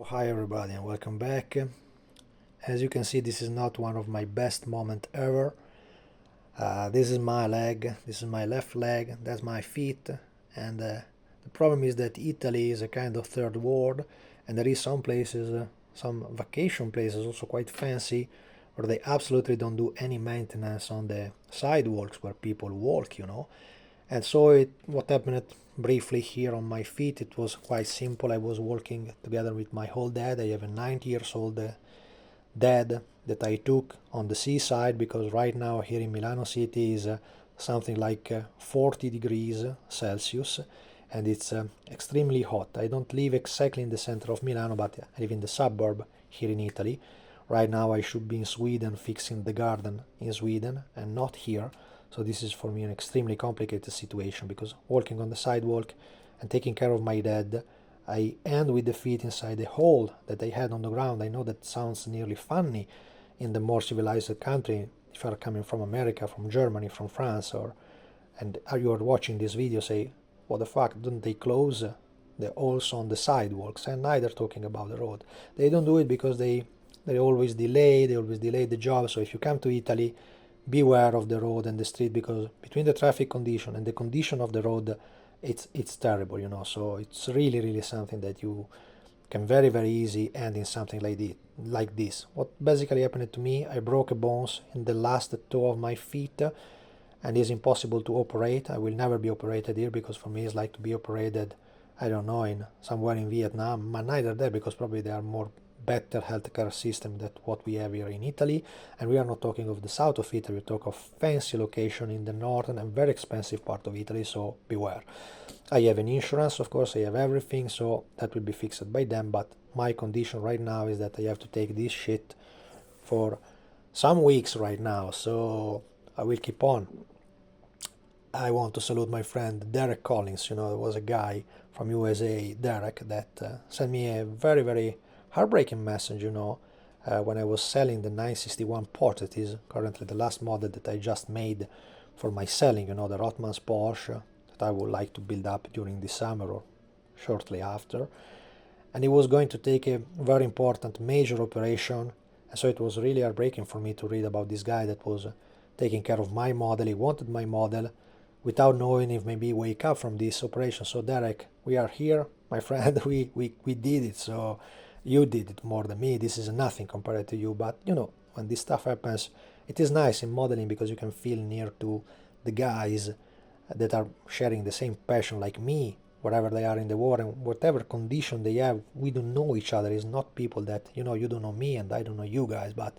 Hi everybody and welcome back. As you can see, this is not one of my best moments ever. This is my leg, this is my left leg, that's my feet, and the problem is that Italy is a kind of third world, and there is some places, some vacation places also quite fancy, where they absolutely don't do any maintenance on the sidewalks where people walk. And so what happened briefly here on my feet, it was quite simple. I was walking together with my old dad. I have a 90 years old dad that I took on the seaside because right now here in Milano City is something like 40 degrees Celsius, and it's extremely hot. I don't live exactly in the center of Milano, but I live in the suburb here in Italy. Right now I should be in Sweden fixing the garden in Sweden and not here. So this is for me an extremely complicated situation because walking on the sidewalk and taking care of my dad, I end with the feet inside the hole that I had on the ground. I know that sounds nearly funny in the more civilized country. If you are coming from America, from Germany, from France, and you are watching this video, say, what the fuck, don't they close the holes on the sidewalks? And neither talking about the road. They don't do it because they always delay the job. So if you come to Italy, beware of the road and the street, because between the traffic condition and the condition of the road, it's terrible. So it's really something that you can very easy end in something like this. What basically happened to me, I broke a bones in the last toe of my feet, and it's impossible to operate. I will never be operated here because for me it's like to be operated, I don't know, in somewhere in Vietnam, but neither there because probably they are more better healthcare system than what we have here in Italy. And we are not talking of the south of Italy, we talk of fancy location in the northern and very expensive part of Italy, so beware. I have an insurance, of course, I have everything, so that will be fixed by them, but my condition right now is that I have to take this shit for some weeks right now, so I will keep on. I want to salute my friend Derek Collins. There was a guy from USA, Derek, that sent me a very heartbreaking message, when I was selling the 961 Porsche. It is currently the last model that I just made for my selling, the Rothmans Porsche that I would like to build up during the summer or shortly after. And he was going to take a very important major operation, and so it was really heartbreaking for me to read about this guy that was taking care of my model. He wanted my model without knowing if maybe wake up from this operation. So Derek, we are here, my friend. We did it. So you did it more than me. This is nothing compared to you, but when this stuff happens, it is nice in modeling because you can feel near to the guys that are sharing the same passion like me, wherever they are in the world and whatever condition they have. We don't know each other. It's not people that you don't know me and I don't know you guys, but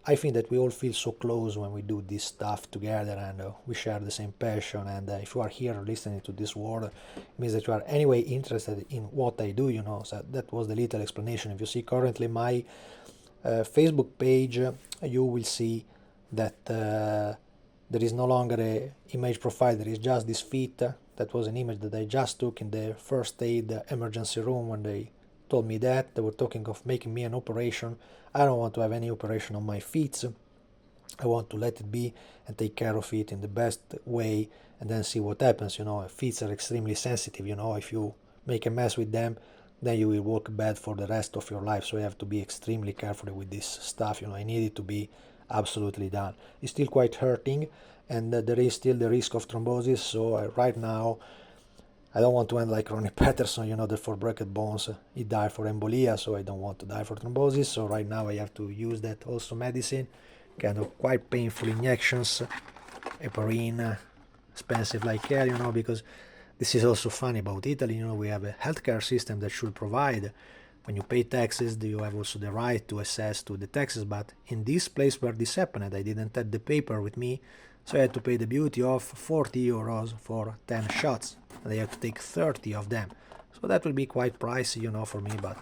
I think that we all feel so close when we do this stuff together, and we share the same passion. And if you are here listening to this word, it means that you are anyway interested in what I do. So that was the little explanation. If you see currently my Facebook page, you will see that there is no longer a image profile. There is just this feet. That was an image that I just took in the first aid emergency room when they told me that they were talking of making me an operation. I don't want to have any operation on my feet. I want to let it be and take care of it in the best way and then see what happens. Feet are extremely sensitive. If you make a mess with them, then you will walk bad for the rest of your life. So you have to be extremely careful with this stuff. I need it to be absolutely done. It's still quite hurting, and there is still the risk of thrombosis. So right now, I don't want to end like Ronnie Patterson, that for broken bones he died for embolia, so I don't want to die for thrombosis. So right now I have to use that also medicine, kind of quite painful injections, heparin, expensive like hell, because this is also funny about Italy. We have a healthcare system that should provide, when you pay taxes, you have also the right to access to the taxes. But in this place where this happened, I didn't have the paper with me, so I had to pay the beauty of 40 euros for 10 shots, and I have to take 30 of them. So that will be quite pricey, for me, but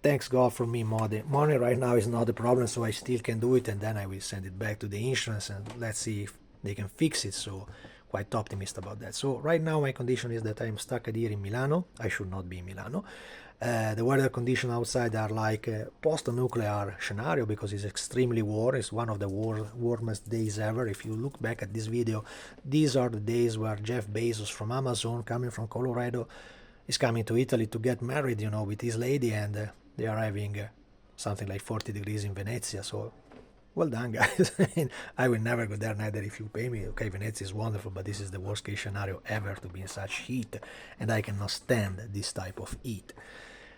thanks God for me, money right now is not a problem, so I still can do it, and then I will send it back to the insurance, and let's see if they can fix it. So quite optimistic about that. So right now my condition is that I'm stuck here in Milano. I should not be in Milano. The weather conditions outside are like a post-nuclear scenario because it's extremely warm. It's one of the warmest days ever. If you look back at this video, these are the days where Jeff Bezos from Amazon, coming from Colorado, is coming to Italy to get married, you know, with his lady, and they are having something like 40 degrees in Venezia. So well done, guys. I will never go there, neither if you pay me. Okay, Venezia is wonderful, but this is the worst case scenario ever, to be in such heat, and I cannot stand this type of heat.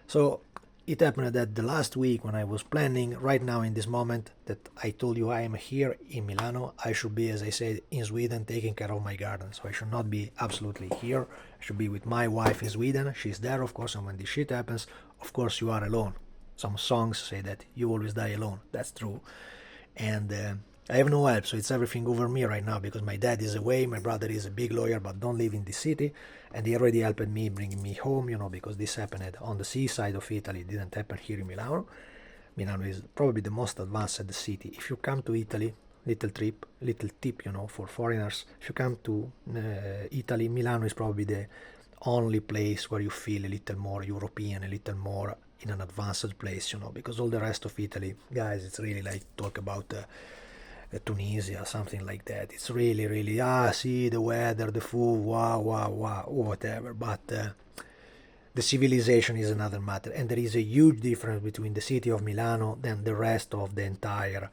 So it happened that the last week when I was planning, right now in this moment that I told you I am here in Milano, I should be, as I said, in Sweden taking care of my garden. So I should not be absolutely here. I should be with my wife in Sweden. She's there, of course, and when this shit happens, of course you are alone. Some songs say that you always die alone. That's true. And I have no help, so it's everything over me right now because my dad is away, my brother is a big lawyer but don't live in the city, and he already helped me bringing me home, you know, because this happened on the seaside of Italy. It didn't happen here in Milano. Milano is probably the most advanced city. If you come to Italy, little tip, you know, for foreigners, if you come to Italy, Milano is probably the only place where you feel a little more European, a little more in an advanced place, you know, because all the rest of Italy, guys, it's really like talk about Tunisia, something like that. It's really, really, see, the weather, the food, wow, wow, wow, whatever. But the civilization is another matter. And there is a huge difference between the city of Milano than the rest of the entire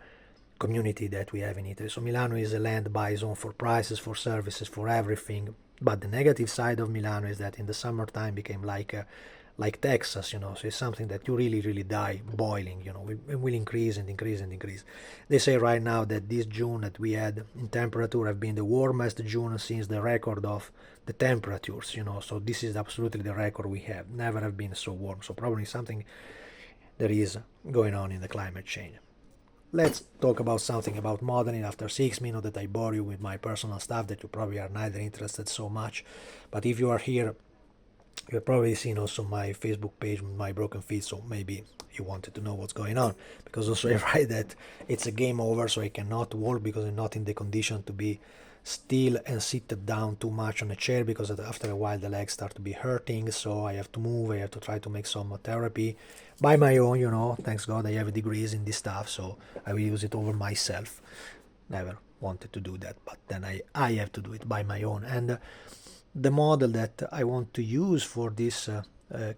community that we have in Italy. So Milano is a land by zone for prices, for services, for everything. But the negative side of Milano is that in the summertime became like Texas, you know, so it's something that you really, really die boiling, you know, it will increase and increase and increase. They say right now that this June that we had in temperature have been the warmest June since the record of the temperatures, you know, so this is absolutely the record we have. Never have been so warm, so probably something that is going on in the climate change. Let's talk about something about modeling after 6 minutes that I bore you with my personal stuff that you probably are neither interested so much. But if you are here, you've probably seen also my Facebook page, my broken feed, so maybe you wanted to know what's going on. Because also I write that it's a game over, so I cannot work because I'm not in the condition to be still and sit down too much on a chair, because after a while the legs start to be hurting, so I have to move, I have to try to make some therapy by my own, you know. Thanks God I have degrees in this stuff, so I will use it over myself. Never wanted to do that, but then I have to do it by my own. And the model that I want to use for this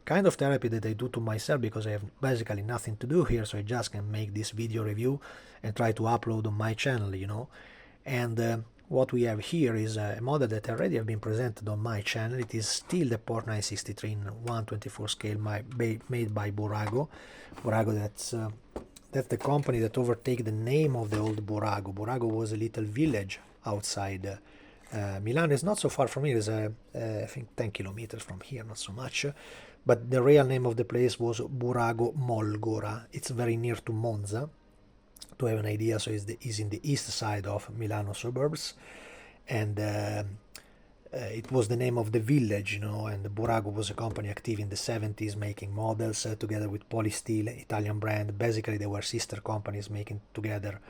kind of therapy that I do to myself, because I have basically nothing to do here, so I just can make this video review and try to upload on my channel, you know. And what we have here is a model that already have been presented on my channel. It is still the Port 963 in 1/24 scale made by Burago. Burago, that's the company that overtake the name of the old Burago. Burago was a little village outside Milan. Is not so far from here. It's I think 10 kilometers from here, not so much. But the real name of the place was Burago Molgora. It's very near to Monza, to have an idea. So it's in the east side of Milano suburbs, and it was the name of the village, you know. And Burago was a company active in the 70s, making models together with Polysteel, Italian brand. Basically, they were sister companies making together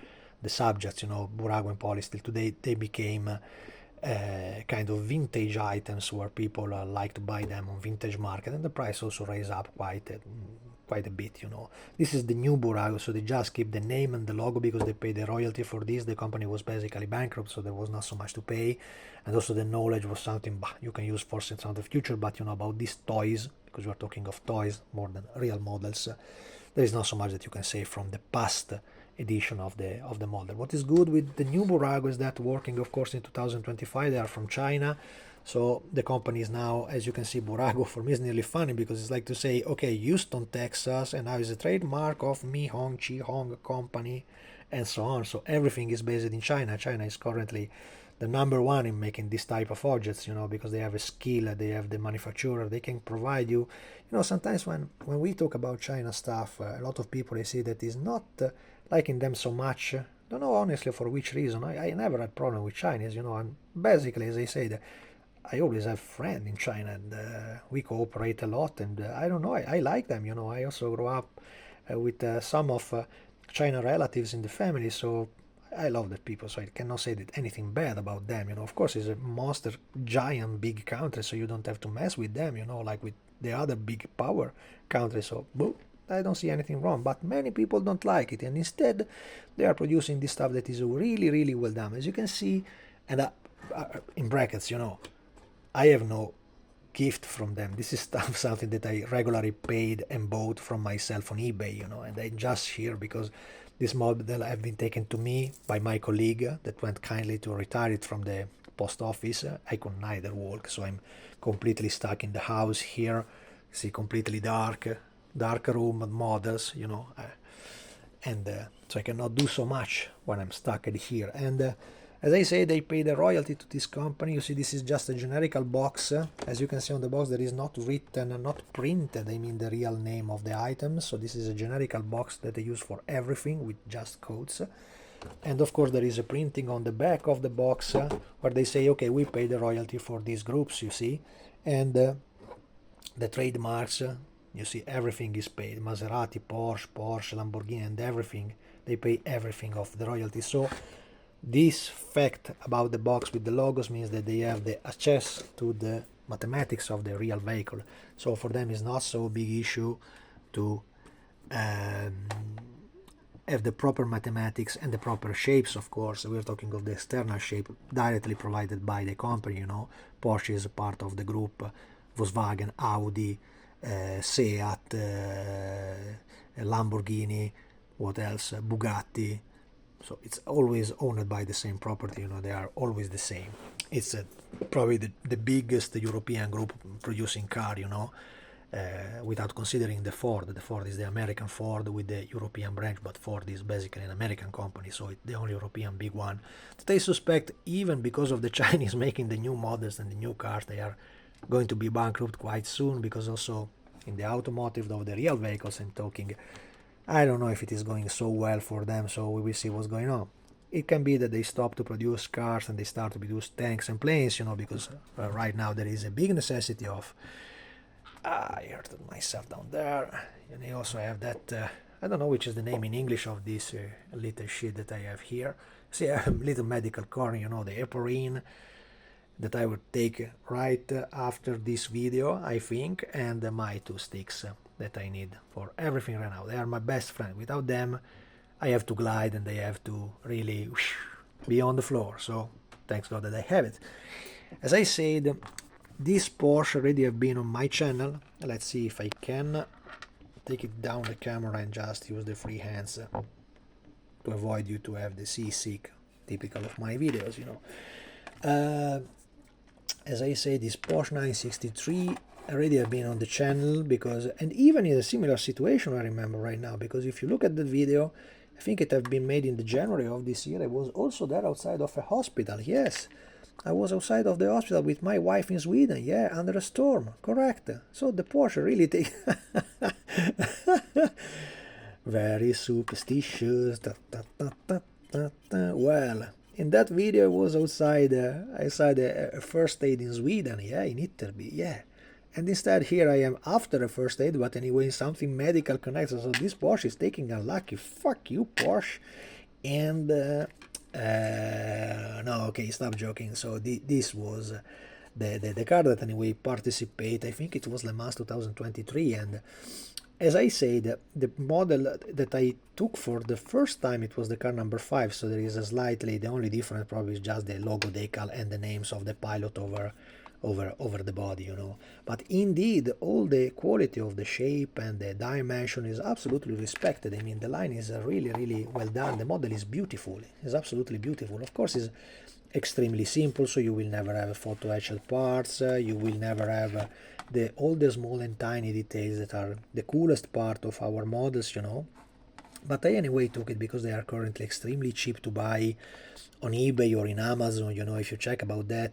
the subjects, you know, Burago and Polysteel. Today they became kind of vintage items where people like to buy them on vintage market, and the price also raised up quite a bit, you know. This is the new Burago, so they just keep the name and the logo because they pay the royalty for this. The company was basically bankrupt, so there was not so much to pay, and also the knowledge was something you can use for some of the future. But you know, about these toys, because we are talking of toys more than real models, there is not so much that you can say from the past edition of the model. What is good with the new Burago is that working, of course, in 2025, they are from China. So the company is now, as you can see, Burago for me is nearly funny because it's like to say, okay, Houston, Texas, and now is a trademark of Mi Hong Chi Hong company, and so on. So everything is based in China. China is currently the number one in making this type of objects, you know, because they have a skill, they have the manufacturer, they can provide you. You know, sometimes when we talk about China stuff, a lot of people, they see that is not liking them so much. Don't know honestly for which reason. I never had problem with Chinese, you know, and basically, as I said, I always have friends in China, and we cooperate a lot, and I don't know, I like them, you know. I also grew up with some of China relatives in the family, so I love that people, so I cannot say that anything bad about them, you know. Of course, it's a monster, giant, big country, so you don't have to mess with them, you know, like with the other big power countries, so boo. I don't see anything wrong, but many people don't like it, and instead they are producing this stuff that is really, really well done. As you can see, and in brackets, you know, I have no gift from them. This is something that I regularly paid and bought from myself on eBay, you know, and I'm just here because this model have been taken to me by my colleague that went kindly to retire it from the post office. I could neither walk, so I'm completely stuck in the house here. See, completely dark room models, you know, so I cannot do so much when I'm stuck here. And as I say, they pay the royalty to this company. You see, this is just a generical box. As you can see on the box, there is not written, not printed, I mean the real name of the items. So this is a generical box that they use for everything with just codes. And of course there is a printing on the back of the box where they say, okay, we pay the royalty for these groups, you see. And the trademarks, you see, everything is paid. Maserati, Porsche, Lamborghini, and everything. They pay everything of the royalty. So this fact about the box with the logos means that they have the access to the mathematics of the real vehicle. So for them it's not so big issue to have the proper mathematics and the proper shapes. Of course, we're talking of the external shape directly provided by the company, you know. Porsche is a part of the group, Volkswagen, Audi, Seat, Lamborghini, what else, Bugatti. So it's always owned by the same property, you know, they are always the same. It's probably the biggest European group producing car, you know, without considering the Ford. The Ford is the American Ford with the European branch, but Ford is basically an American company, so it's the only European big one. That I suspect, even because of the Chinese making the new models and the new cars, they are going to be bankrupt quite soon, because also in the automotive of the real vehicles I'm talking, I don't know if it is going so well for them, so we will see what's going on. It can be that they stop to produce cars and they start to produce tanks and planes, you know, because right now there is a big necessity of... I hurted myself down there. And they also have that, I don't know which is the name in English of this little shit that I have here. See, a little medical corner, you know, the heparin that I would take right after this video, I think, and my 2 sticks that I need for everything right now. They are my best friend. Without them, I have to glide and they have to really be on the floor. So thanks God that I have it. As I said, this Porsche already have been on my channel. Let's see if I can take it down the camera and just use the free hands to avoid you to have the seasick, typical of my videos, you know. As I say, this Porsche 963 already have been on the channel, because, and even in a similar situation I remember right now, because if you look at the video, I think it have been made in the January of this year. I was also there outside of a hospital. Yes, I was outside of the hospital with my wife in Sweden. Yeah, under a storm. Correct. So the Porsche really take very superstitious. Well, in that video I was outside a first aid in Sweden. Yeah, in Italy. Yeah. And instead here I am after a first aid, but anyway something medical connected. So this Porsche is taking a lucky. Fuck you, Porsche. And no, okay, stop joking. So this was the car that anyway participate. I think it was Le Mans 2023, and as I said, the model that I took for the first time, it was the car number 5. So there is a slightly, the only difference probably is just the logo decal and the names of the pilot over the body, you know. But indeed, all the quality of the shape and the dimension is absolutely respected. I mean, the line is really well done. The model is beautiful. It's absolutely beautiful. Of course, it's extremely simple, so you will never have photo etched parts. You will never have all the small and tiny details that are the coolest part of our models, you know. But I anyway took it because they are currently extremely cheap to buy on eBay or in Amazon, you know. If you check about that,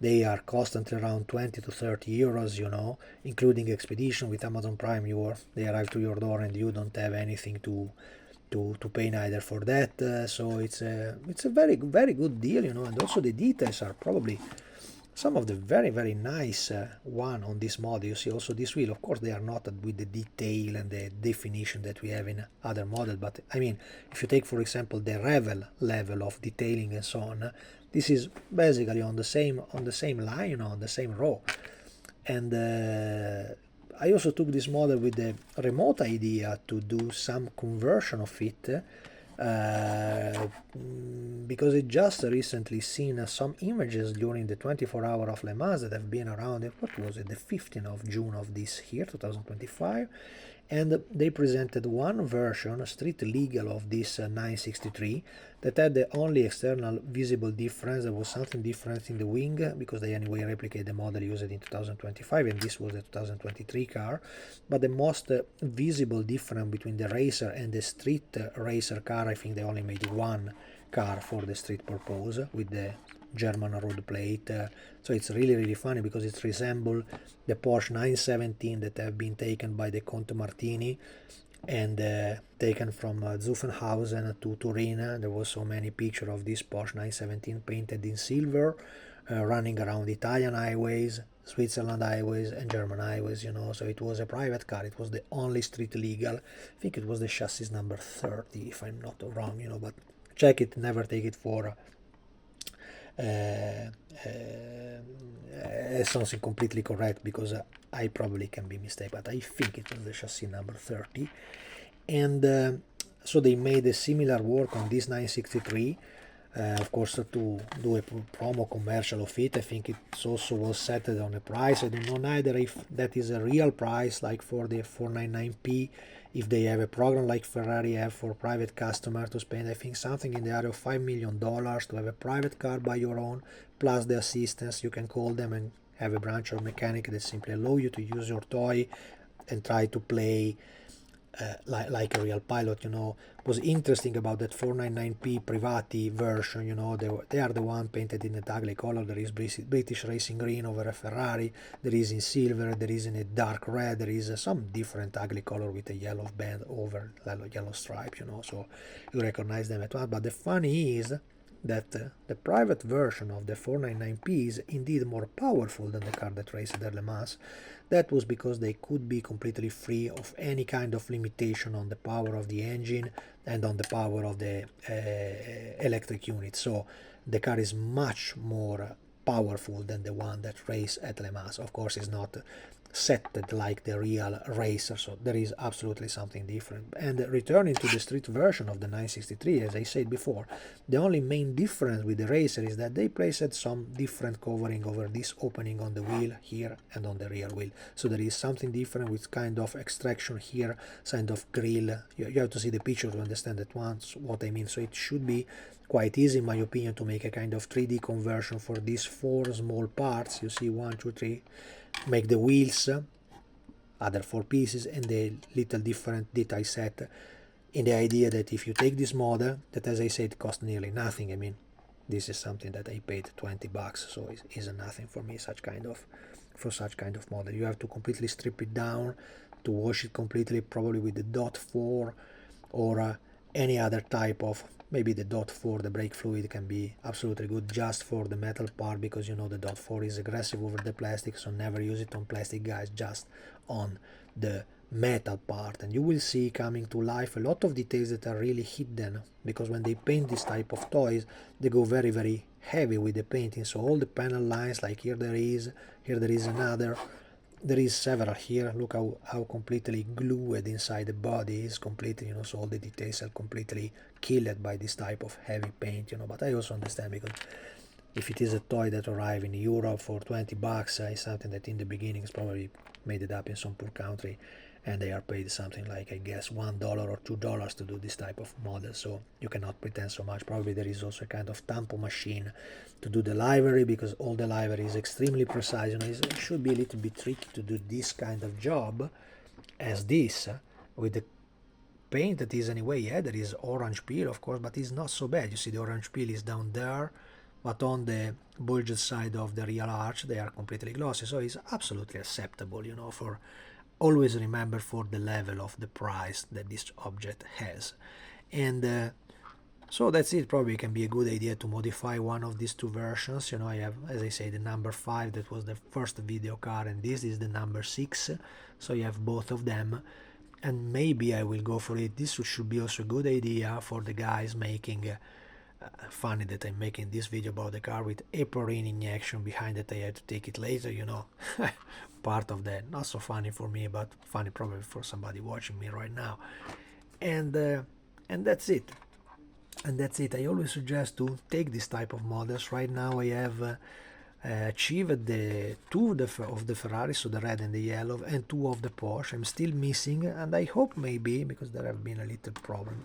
they are constantly around 20 to 30 euros, you know, including expedition. With Amazon Prime, they arrive to your door and you don't have anything to pay neither for that. So it's a very good deal, you know. And also the details are probably some of the very nice one on this model. You see also this wheel. Of course, they are not with the detail and the definition that we have in other models, but I mean, if you take for example the Revel level of detailing and so on, this is basically on the same line, you know, on the same row. And I also took this model with the remote idea to do some conversion of it because I just recently seen some images during the 24 hour of Le Mans that have been around, what was it, the 15th of June of this year, 2025, and they presented one version, street legal, of this 963 that had the only external visible difference. There was something different in the wing because they anyway replicate the model used in 2025, and this was the 2023 car. But the most visible difference between the racer and the street racer car, I think they only made one car for the street purpose with the German road plate. So it's really funny because it resembles the Porsche 917 that have been taken by the Conte Martini and taken from Zuffenhausen to Turin. There was so many pictures of this Porsche 917 painted in silver, running around Italian highways, Switzerland highways, and German highways, you know. So it was a private car. It was the only street legal. I think it was the chassis number 30, if I'm not wrong, you know, but check it, never take it for something completely correct, because I probably can be mistaken, but I think it was the chassis number 30. And so they made a similar work on this 963, of course, to do a promo commercial of it. I think it also was set on a price. I don't know neither if that is a real price, like for the 499p, if they have a program like Ferrari have for private customer to spend, I think, something in the area of $5 million to have a private car by your own, plus the assistance. You can call them and have a branch or mechanic that simply allow you to use your toy and try to play like a real pilot, you know. Was interesting about that 499p Privati version, you know, they are the one painted in a ugly color. There is British Racing Green over a Ferrari, there is in silver, there is in a dark red, there is some different ugly color with a yellow band over yellow stripe, you know, so you recognize them at once. But the funny is that the private version of the 499p is indeed more powerful than the car that raced at Le Mans. That was because they could be completely free of any kind of limitation on the power of the engine and on the power of the electric unit. So the car is much more powerful than the one that raced at Le Mans. Of course, it's not set like the real racer, so there is absolutely something different. And returning to the street version of the 963, as I said before, the only main difference with the racer is that they placed some different covering over this opening on the wheel here and on the rear wheel. So there is something different with kind of extraction here, kind of grill. You have to see the picture to understand at once what I mean. So it should be quite easy, in my opinion, to make a kind of 3D conversion for these four small parts. You see, 1, 2, 3. Make the wheels, other 4 pieces, and the little different detail set, in the idea that if you take this model that, as I said, cost nearly nothing. I mean, this is something that I paid $20, so it isn't nothing for me, for such kind of model. You have to completely strip it down, to wash it completely, probably with the dot 4 or any other type of, maybe the dot 4, the brake fluid can be absolutely good just for the metal part, because you know the dot 4 is aggressive over the plastic, so never use it on plastic, guys, just on the metal part. And you will see coming to life a lot of details that are really hidden, because when they paint this type of toys, they go very heavy with the painting. So all the panel lines, like here there is another, there is several here. Look how completely glued inside the body is, completely, you know, so all the details are completely killed by this type of heavy paint, you know. But I also understand, because if it is a toy that arrives in Europe for $20, it's something that in the beginning is probably made it up in some poor country, and they are paid something like, I guess, $1 or $2 to do this type of model, so you cannot pretend so much. Probably there is also a kind of tampo machine to do the livery, because all the livery is extremely precise, you know. It should be a little bit tricky to do this kind of job as this, with the paint that is anyway, yeah, there is orange peel, of course, but it's not so bad. You see the orange peel is down there, but on the bulged side of the real arch they are completely glossy, so it's absolutely acceptable, you know. For always remember, for the level of the price that this object has. And so that's it. Probably can be a good idea to modify one of these two versions, you know. I have, as I say, the number 5 that was the first video car, and this is the number 6, so you have both of them, and maybe I will go for it. This should be also a good idea for the guys making funny that I'm making this video about the car with a Aperin injection behind it. I had to take it later, you know. Part of that, not so funny for me, but funny probably for somebody watching me right now. And that's it. And that's it. I always suggest to take this type of models. Right now I have achieved the two of the Ferrari, so the red and the yellow, and two of the Porsche. I'm still missing, and I hope maybe, because there have been a little problem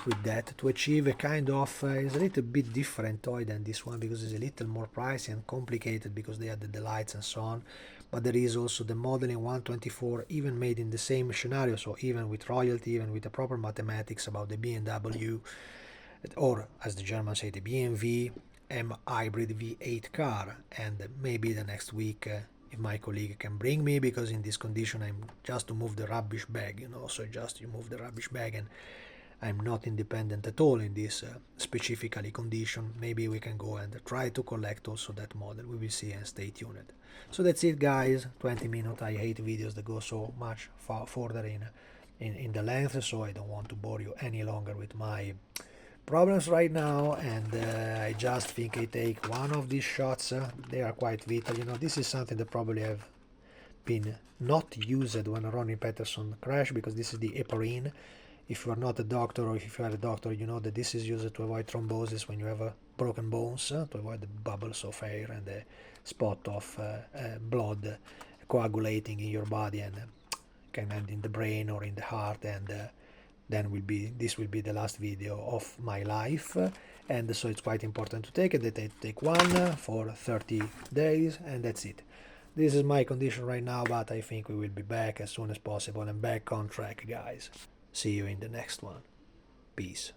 with that, to achieve a kind of it's a little bit different toy than this one, because it's a little more pricey and complicated because they had the lights and so on. But there is also the modeling 124, even made in the same scenario, so even with royalty, even with the proper mathematics about the BMW, or as the Germans say, the BMW M hybrid V8 car. And maybe the next week, if my colleague can bring me, because in this condition I'm just to move the rubbish bag, you know, so just you move the rubbish bag, and I'm not independent at all in this specifically condition. Maybe we can go and try to collect also that model. We will see, and stay tuned. So that's it, guys. 20 minutes. I hate videos that go so much further in the length, so I don't want to bore you any longer with my problems right now. And I just think I take one of these shots. They are quite vital. You know, this is something that probably have been not used when Ronnie Peterson crashed, because this is the heparin. If you are not a doctor, or if you are a doctor, you know that this is used to avoid thrombosis when you have broken bones, to avoid the bubbles of air and the spot of blood coagulating in your body, and can end in the brain or in the heart. And then this will be the last video of my life. And so it's quite important to take it. That I take one for 30 days, and that's it. This is my condition right now, but I think we will be back as soon as possible and back on track, guys. See you in the next one. Peace.